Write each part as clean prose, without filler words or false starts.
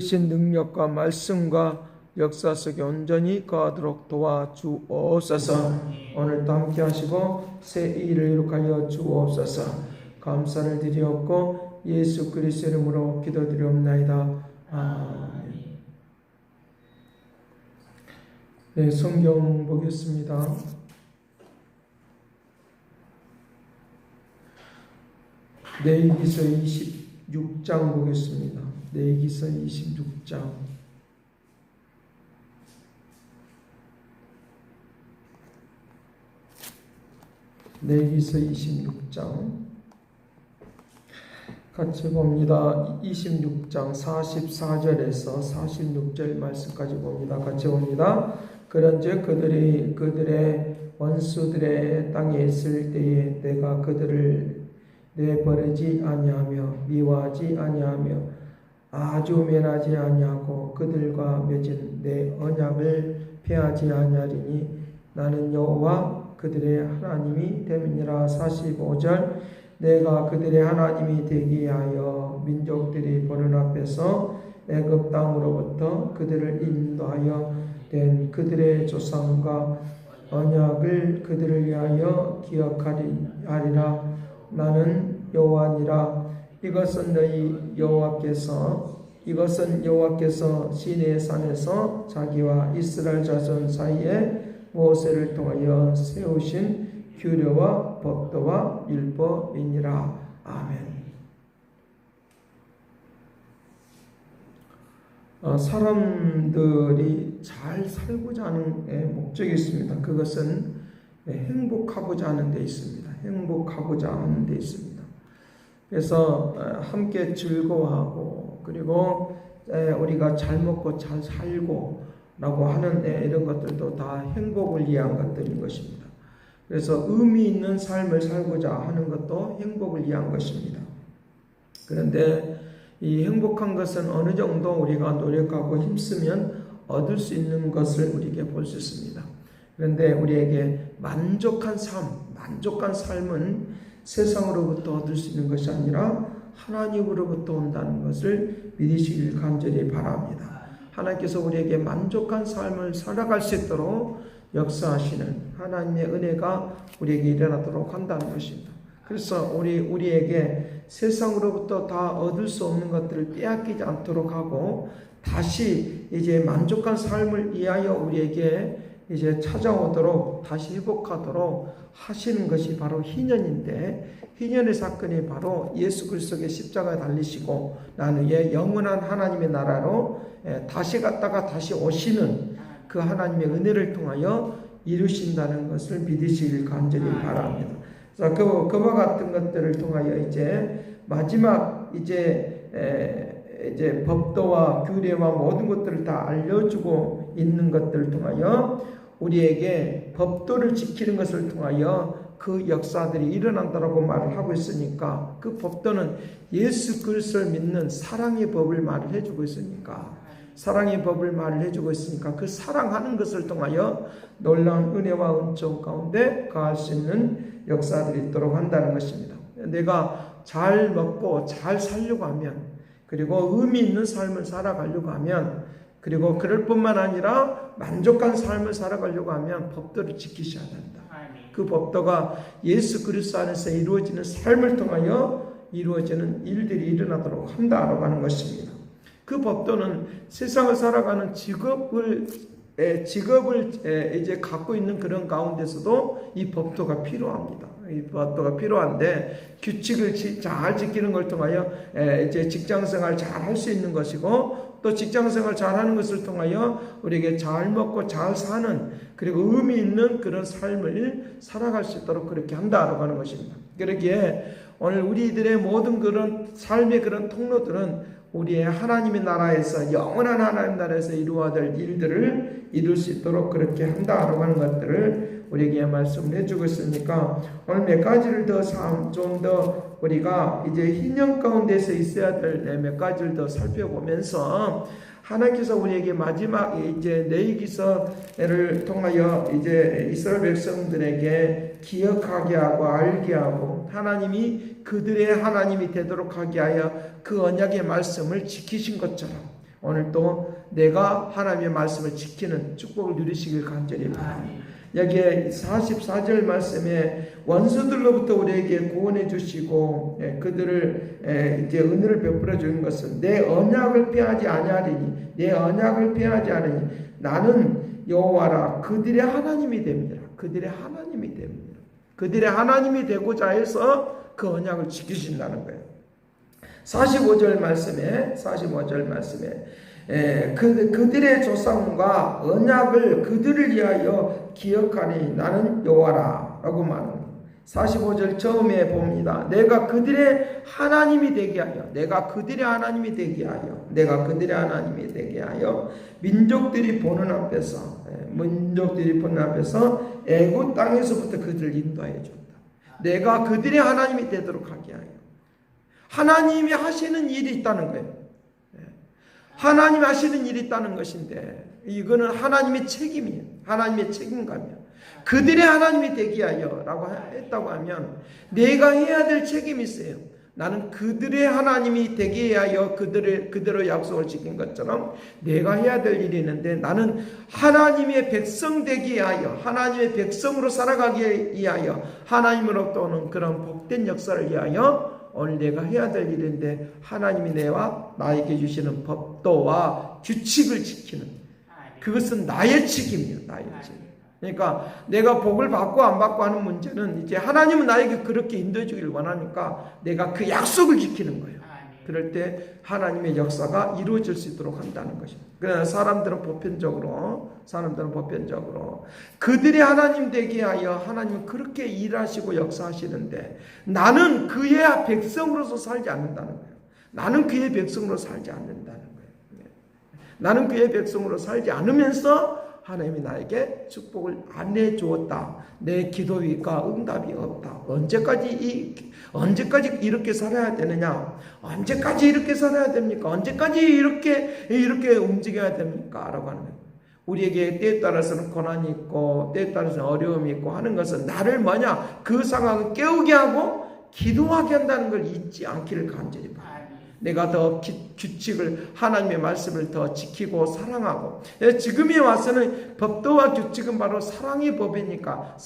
신 능력과 말씀과 역사 속에 온전히 거하도록 도와주옵소서. 오늘도 함께 하시고 새 일을 이룩하여 주옵소서. 감사를 드리옵고 예수 그리스도 이름으로 기도드리옵나이다. 아멘. 네, 성경 보겠습니다. 레위기서 26장 보겠습니다. 레위기서 26장. 레위기서 26장 같이 봅니다. 26장 44절에서 46절 말씀까지 봅니다. 같이 봅니다. 그런즉 그들의 원수들의 땅에 있을 때에 내가 그들을 내버리지 아니하며 미워하지 아니하며 아주 멸하지 아니하고 그들과 맺은 내 언약을 폐하지 아니하리니 나는 여호와 그들의 하나님이 됨이니라. 45절 내가 그들의 하나님이 되게 하여 민족들이 보는 앞에서 애굽 땅으로부터 그들을 인도하여 된 그들의 조상과 언약을 그들을 위하여 기억하리라. 나는 여호와니라. 이것은 여호와께서 시내 산에서 자기와 이스라엘 자손 사이에 모세를 통하여 세우신 규례와 법도와 율법이니라. 아멘. 사람들이 잘 살고자 하는 목적이 있습니다. 그것은 행복하고자 하는 데 있습니다. 행복하고자 하는 데 있습니다. 그래서 함께 즐거워하고 그리고 우리가 잘 먹고 잘 살고 라고 하는 이런 것들도 다 행복을 위한 것들인 것입니다. 그래서 의미 있는 삶을 살고자 하는 것도 행복을 위한 것입니다. 그런데 이 행복한 것은 어느 정도 우리가 노력하고 힘쓰면 얻을 수 있는 것을 우리에게 볼 수 있습니다. 그런데 우리에게 만족한 삶은 세상으로부터 얻을 수 있는 것이 아니라 하나님으로부터 온다는 것을 믿으시길 간절히 바랍니다. 하나님께서 우리에게 만족한 삶을 살아갈 수 있도록 역사하시는 하나님의 은혜가 우리에게 일어나도록 한다는 것입니다. 그래서 우리에게 세상으로부터 다 얻을 수 없는 것들을 빼앗기지 않도록 하고 다시 이제 만족한 삶을 위하여 우리에게 이제 찾아오도록 다시 회복하도록 하시는 것이 바로 희년인데, 희년의 사건이 바로 예수 그리스도의 십자가에 달리시고 난 후에 영원한 하나님의 나라로 다시 갔다가 다시 오시는 그 하나님의 은혜를 통하여 이루신다는 것을 믿으시길 간절히 바랍니다. 그래서 그와 같은 것들을 통하여 이제 마지막 이제 법도와 규례와 모든 것들을 다 알려주고 있는 것들을 통하여 우리에게 법도를 지키는 것을 통하여 그 역사들이 일어난다라고 말을 하고 있으니까, 그 법도는 예수 그리스도를 믿는 사랑의 법을 말을 해주고 있으니까, 사랑의 법을 말을 해주고 있으니까 그 사랑하는 것을 통하여 놀라운 은혜와 은총 가운데 거할 수 있는 역사들이 있도록 한다는 것입니다. 내가 잘 먹고 잘 살려고 하면, 그리고 의미 있는 삶을 살아가려고 하면, 그리고 그럴 뿐만 아니라 만족한 삶을 살아가려고 하면 법도를 지키셔야 된다. 그 법도가 예수 그리스도 안에서 이루어지는 삶을 통하여 이루어지는 일들이 일어나도록 한다라고 하는 것입니다. 그 법도는 세상을 살아가는 직업을 이제 갖고 있는 그런 가운데서도 이 법도가 필요합니다. 이 법도가 필요한데, 규칙을 잘 지키는 걸 통하여 이제 직장생활 잘 할 수 있는 것이고, 또 직장생활 잘 하는 것을 통하여 우리에게 잘 먹고 잘 사는, 그리고 의미 있는 그런 삶을 살아갈 수 있도록 그렇게 한다라고 하는 것입니다. 그러기에 오늘 우리들의 모든 그런 삶의 그런 통로들은 우리의 하나님의 나라에서, 영원한 하나님 나라에서 이루어야 될 일들을 이룰 수 있도록 그렇게 한다라고 하는 것들을 우리에게 말씀을 해주고 있으니까, 오늘 몇 가지를 좀 더 우리가 이제 희년 가운데서 있어야 될 몇 가지를 더 살펴보면서, 하나님께서 우리에게 마지막 이제 레위기서를 통하여 이제 이스라엘 백성들에게 기억하게 하고 알게 하고 하나님이 그들의 하나님이 되도록 하게 하여 그 언약의 말씀을 지키신 것처럼 오늘도 내가 하나님의 말씀을 지키는 축복을 누리시길 간절히 바랍니다. 여기에 44절 말씀에 원수들로부터 우리에게 구원해 주시고 그들을 이제 은혜를 베풀어 주는 것은 내 언약을 피하지 아니하리니 내 언약을 피하지 않으니 나는 여호와라 그들의 하나님이 됩니다. 그들의 하나님이 됩니다. 그들의 하나님이 되고자 해서 그 언약을 지키신다는 거예요. 45절 말씀에 그들의 조상과 언약을 그들을 위하여 기억하니 나는 여호와라 라고 말합니다. 45절 처음에 봅니다. 내가 그들의 하나님이 되게 하여 그들의 하나님이 되게 하여 민족들이 보는 앞에서 애굽 땅에서부터 그들을 인도하여 줬다. 내가 그들의 하나님이 되도록 하게 하여. 하나님이 하시는 일이 있다는 거예요. 하나님이 하시는 일이 있다는 것인데 이거는 하나님의 책임이에요. 하나님의 책임감이에요. 그들의 하나님이 되게 하여 라고 했다고 하면 내가 해야 될 책임이 있어요. 나는 그들의 하나님이 되게 하여 그대로 약속을 지킨 것처럼 내가 해야 될 일이 있는데 나는 하나님의 백성 되게 하여 하나님의 백성으로 살아가게 위하여 하나님으로부터 오는 그런 복된 역사를 위하여 오늘 내가 해야 될 일인데 하나님이 나에게 주시는 법도와 규칙을 지키는 그것은 나의 책임이에요. 나의 책임. 그러니까 내가 복을 받고 안 받고 하는 문제는 이제 하나님은 나에게 그렇게 인도해 주기를 원하니까 내가 그 약속을 지키는 거예요. 그럴 때 하나님의 역사가 이루어질 수 있도록 한다는 것입니다. 그러나 사람들은 보편적으로 그들의 하나님 되게 하여 하나님은 그렇게 일하시고 역사하시는데 나는 그의 백성으로서 살지 않는다는 거예요. 나는 그의 백성으로 살지 않는다는 거예요. 나는 그의 백성으로 살지 않으면서 하나님이 나에게 축복을 안 내주었다. 내 기도가 응답이 없다. 언제까지 이렇게 살아야 되느냐? 언제까지 이렇게 살아야 됩니까? 언제까지 이렇게 움직여야 됩니까? 라고 하는 거예요. 우리에게 때에 따라서는 고난이 있고 때에 따라서는 어려움이 있고 하는 것은 나를 그 상황을 깨우게 하고 기도하게 한다는 걸 잊지 않기를 간절히 바랍니다. 내가 더 규칙을 하나님의 말씀을 더 지키고 사랑하고 지금에 와서는 법도와 규칙은 바로 사랑의 법이니까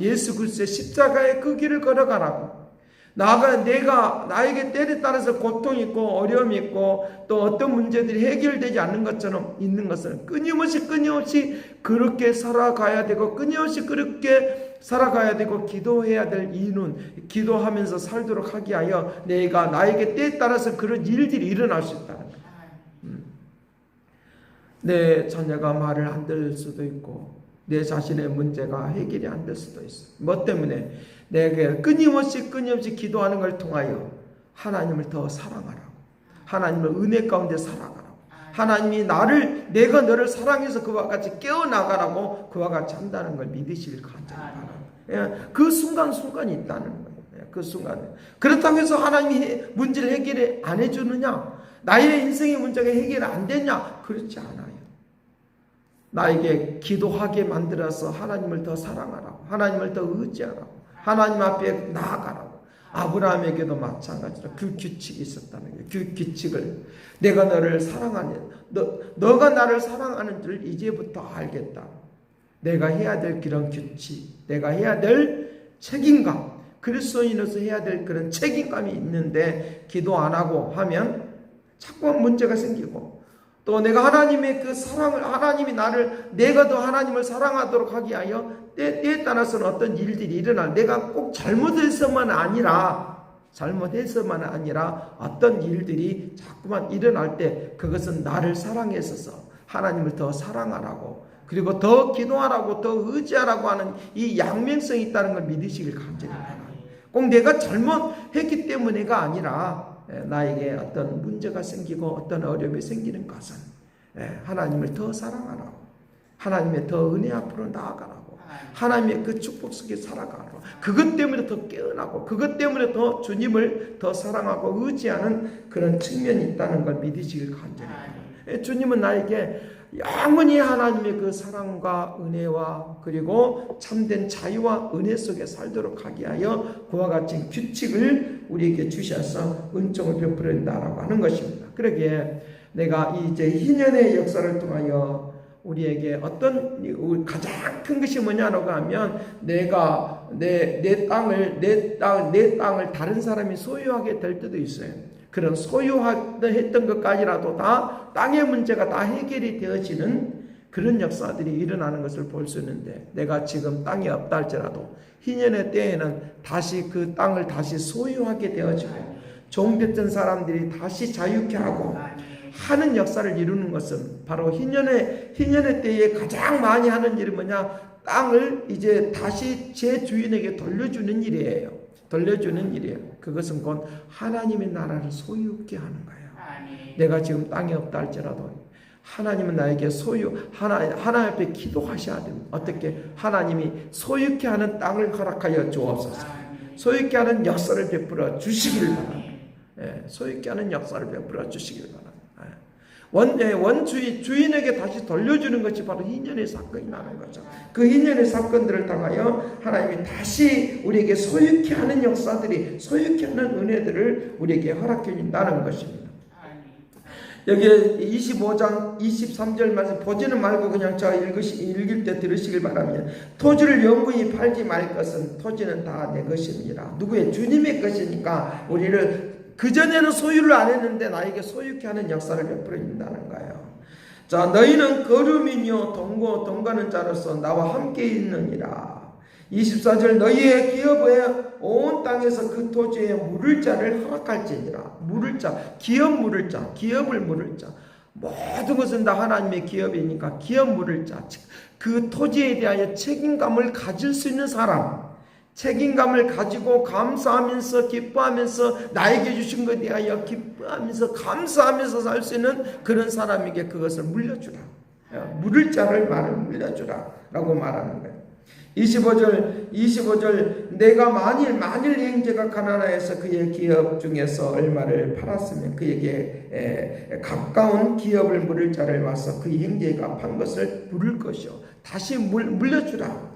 예수 그리스도의 십자가의 그 길을 걸어가라고 나에게 때에 따라서 고통이 있고 어려움이 있고 또 어떤 문제들이 해결되지 않는 것처럼 있는 것은 끊임없이 그렇게 살아가야 되고 끊임없이 그렇게 살아가야 되고 기도해야 될 이유는 기도하면서 살도록 하게 하여 나에게 때에 따라서 그런 일들이 일어날 수 있다는 거예요. 내 자녀가 말을 안 들을 수도 있고 내 자신의 문제가 해결이 안 될 수도 있어. 뭐 때문에? 내게 끊임없이 기도하는 걸 통하여 하나님을 더 사랑하라고. 하나님을 은혜 가운데 살아가라고. 하나님이 내가 너를 사랑해서 그와 같이 깨어나가라고 그와 같이 한다는 걸 믿으시길 간절히 바랍니다. 그 순간순간이 있다는 거예요. 그 순간에. 그렇다고 해서 하나님이 문제를 해결 안 해주느냐? 나의 인생의 문제가 해결 안 되냐? 그렇지 않아요. 나에게 기도하게 만들어서 하나님을 더 사랑하라고. 하나님을 더 의지하라고. 하나님 앞에 나아가라고. 아브라함에게도 마찬가지로 그 규칙이 있었다는 거예요. 그 규칙을 내가 너를 사랑하는 너가 나를 사랑하는 줄 이제부터 알겠다. 내가 해야 될 그런 규칙, 내가 해야 될 책임감, 그리스도인으로서 해야 될 그런 책임감이 있는데 기도 안 하고 하면 자꾸 문제가 생기고 또 내가 하나님의 그 사랑을 내가 더 하나님을 사랑하도록 하게 하여 때에 따라서는 어떤 일들이 일어날 내가 꼭 잘못해서만 아니라 어떤 일들이 자꾸만 일어날 때 그것은 나를 사랑해서 하나님을 더 사랑하라고 그리고 더 기도하라고 더 의지하라고 하는 이 양면성이 있다는 걸 믿으시길 간절히 바랍니다. 꼭 내가 잘못했기 때문에가 아니라 나에게 어떤 문제가 생기고 어떤 어려움이 생기는 것은 하나님을 더 사랑하라고 하나님의 더 은혜 앞으로 나아가라고 하나님의 그 축복 속에 살아가라고 그것 때문에 더 깨어나고 그것 때문에 더 주님을 더 사랑하고 의지하는 그런 측면이 있다는 걸 믿으시길 간절히 바랍니다. 주님은 나에게 영원히 하나님의 그 사랑과 은혜와 그리고 참된 자유와 은혜 속에 살도록 하게 하여 그와 같은 규칙을 우리에게 주셔서 은총을 베풀어 준다라고 하는 것입니다. 그러기에 내가 이제 희년의 역사를 통하여 우리에게 어떤 가장 큰 것이 뭐냐라고 하면 내가 내 땅을 다른 사람이 소유하게 될 때도 있어요. 그런 소유했던 것까지라도 다 땅의 문제가 다 해결이 되어지는 그런 역사들이 일어나는 것을 볼 수 있는데, 내가 지금 땅이 없다 할지라도 희년의 때에는 다시 그 땅을 다시 소유하게 되어지고 종됐던 사람들이 다시 자유케 하고 하는 역사를 이루는 것은 바로 희년의 때에 가장 많이 하는 일이 뭐냐? 땅을 이제 다시 제 주인에게 돌려주는 일이에요. 돌려주는 일이에요. 그것은 곧 하나님의 나라를 소유케 하는 거예요. 내가 지금 땅이 없다 할지라도 하나님은 나에게 하나님 앞에 기도하셔야 됩니다. 어떻게? 하나님이 소유케 하는 땅을 허락하여 주옵소서. 소유케 하는 역사를 베풀어 주시기를 바랍니다. 소유케 하는 역사를 베풀어 주시기를 바랍니다. 주인에게 다시 돌려주는 것이 바로 희년의 사건이 나는 거죠. 그 희년의 사건들을 통하여 하나님이 다시 우리에게 소유케 하는 역사들이, 소유케 하는 은혜들을 우리에게 허락해 준다는 것입니다. 여기 25장 23절 말씀 보지는 말고 그냥 제가 읽을 때 들으시길 바랍니다. 토지를 영구히 팔지 말 것은 토지는 다 내 것입니다. 누구의? 주님의 것이니까 우리를 그전에는 소유를 안 했는데 나에게 소유케 하는 역사를 베풀어 준다는 거예요. 자, 너희는 거름이며 동거는 자로서 나와 함께 있느니라. 24절 너희의 기업에 온 땅에서 그 토지에 물을 자를 허락할지니라. 물을 자, 기업 물을 자, 기업을 물을 자. 모든 것은 다 하나님의 기업이니까 기업 물을 자. 그 토지에 대하여 책임감을 가질 수 있는 사람, 책임감을 가지고 감사하면서 기뻐하면서 나에게 주신 것에 대하여 기뻐하면서 감사하면서 살 수 있는 그런 사람에게 그것을 물려주라. 물을 자를 물려주라 라고 말하는 거예요. 25절 내가 만일 형제가 가난하여서 그의 기업 중에서 얼마를 팔았으면 그에게 가까운 기업을 물을 자를 와서 그 형제가 판 것을 물을 것이요 다시 물려주라.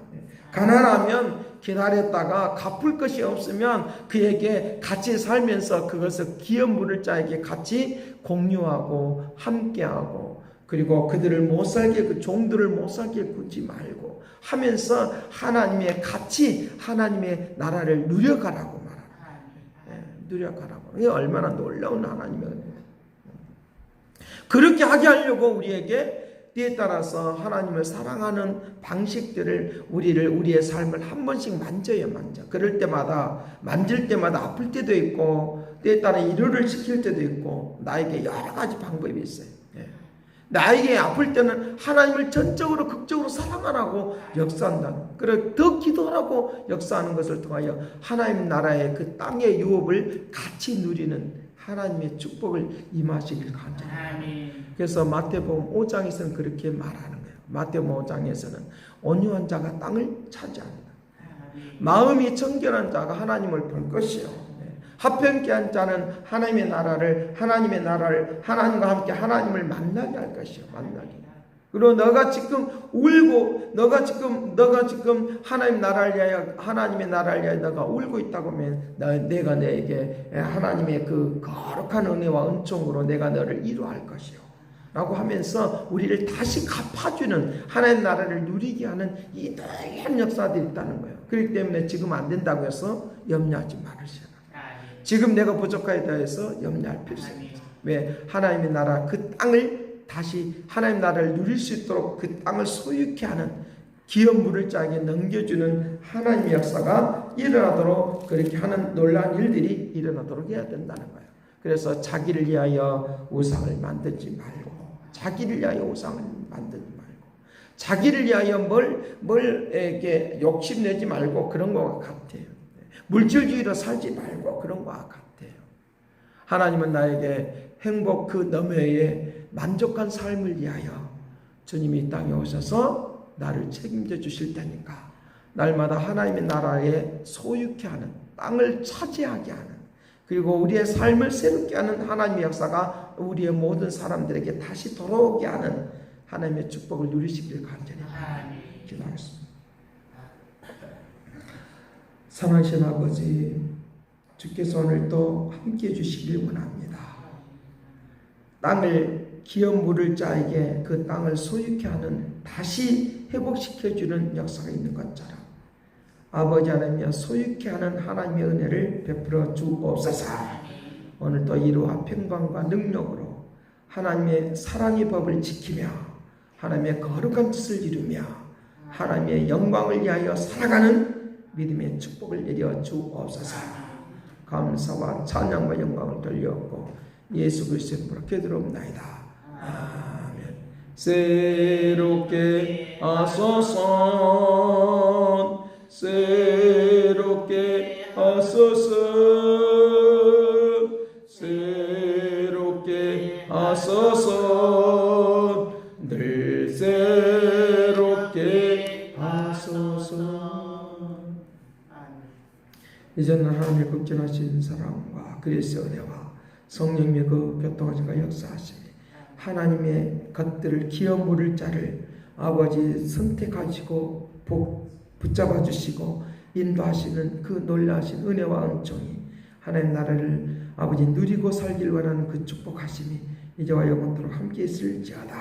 가난하면 기다렸다가 갚을 것이 없으면 그에게 같이 살면서 그것을 기업 물을 자에게 같이 공유하고 함께하고, 그리고 그들을 못 살게, 그 종들을 못 살게 굴지 말고 하면서 하나님의 나라를 누려가라고 말합니다. 누려가라고. 이게 얼마나 놀라운 하나님이에요. 그렇게 하게 하려고 우리에게 때에 따라서 하나님을 사랑하는 방식들을 우리의 삶을 한 번씩 만져. 그럴 때마다, 만질 때마다 아플 때도 있고, 때에 따라 일요를 시킬 때도 있고, 나에게 여러 가지 방법이 있어요. 나에게 아플 때는 하나님을 전적으로 극적으로 사랑하라고 역사한다. 그래 더 기도하라고 역사하는 것을 통하여 하나님 나라의 그 땅의 유업을 같이 누리는 하나님의 축복을 임하시길 간절합니다. 그래서 마태복음 5장에서는 그렇게 말하는 거예요. 마태복음 5장에서는 온유한 자가 땅을 차지합니다. 마음이 청결한 자가 하나님을 볼 것이요 합평케 한 자는 하나님과 함께 하나님을 만나게 할 것이요. 만나게. 그리고 너가 지금 울고, 너가 지금 하나님의 나라를 위하여 너가 울고 있다고 하면 내가 너에게 하나님의 그 거룩한 은혜와 은총으로 내가 너를 위로할 것이요. 라고 하면서 우리를 다시 갚아주는 하나님의 나라를 누리게 하는 이 놀라운 역사들이 있다는 거예요. 그렇기 때문에 지금 안 된다고 해서 염려하지 말으시라. 지금 내가 부족하에 대해서 염려할 필요 없습니다. 왜? 하나님의 나라 그 땅을 다시 하나님의 나라를 누릴 수 있도록 그 땅을 소유케 하는 기업 물을 자에게 넘겨주는 하나님의 역사가 일어나도록 그렇게 하는 놀라운 일들이 일어나도록 해야 된다는 거예요. 그래서 자기를 위하여 우상을 만들지 말고, 자기를 위하여 우상을 만들지 말고, 자기를 위하여 이렇게 욕심내지 말고 그런 것과 같아요. 물질주의로 살지 말고 그런 것과 같아요. 하나님은 나에게 행복 그 너머에 만족한 삶을 위하여 주님이 이 땅에 오셔서 나를 책임져 주실 테니까 날마다 하나님의 나라에 소유케 하는, 땅을 차지하게 하는, 그리고 우리의 삶을 새롭게 하는 하나님의 역사가 우리의 모든 사람들에게 다시 돌아오게 하는 하나님의 축복을 누리시길 간절히 기도하겠습니다. 사랑하신 아버지, 주께서 오늘도 함께해 주시길 원합니다. 땅을 기업 물을 자에게 그 땅을 소유케 하는, 다시 회복시켜주는 역사가 있는 것처럼 아버지 하나님이여 소유케 하는 하나님의 은혜를 베풀어 주옵소서. 오늘도 이루와 평강과 능력으로 하나님의 사랑의 법을 지키며 하나님의 거룩한 뜻을 이루며 하나님의 영광을 위하여 살아가는 믿음의 축복을 내려 주옵소서. 감사와 찬양과 영광을 돌려옵고 예수 그리스도의 이름으로 기도드리옵나이다. 아멘. 새롭게 하소서, 새롭게 하소서, 새롭게 하소서, 늘 새롭게 하소서. 이제는 하나님의 극진하신 사랑과 그리스도의 은혜와 성령님의 그 교통하심과 역사하심이 하나님의 것들을 기어 물을 자를 아버지 선택하시고 붙잡아 주시고 인도하시는 그 놀라우신 은혜와 은총이 하나님 나라를 아버지 누리고 살길 원하는 그 축복하심이 이제와 영원토록 함께 있을지어다.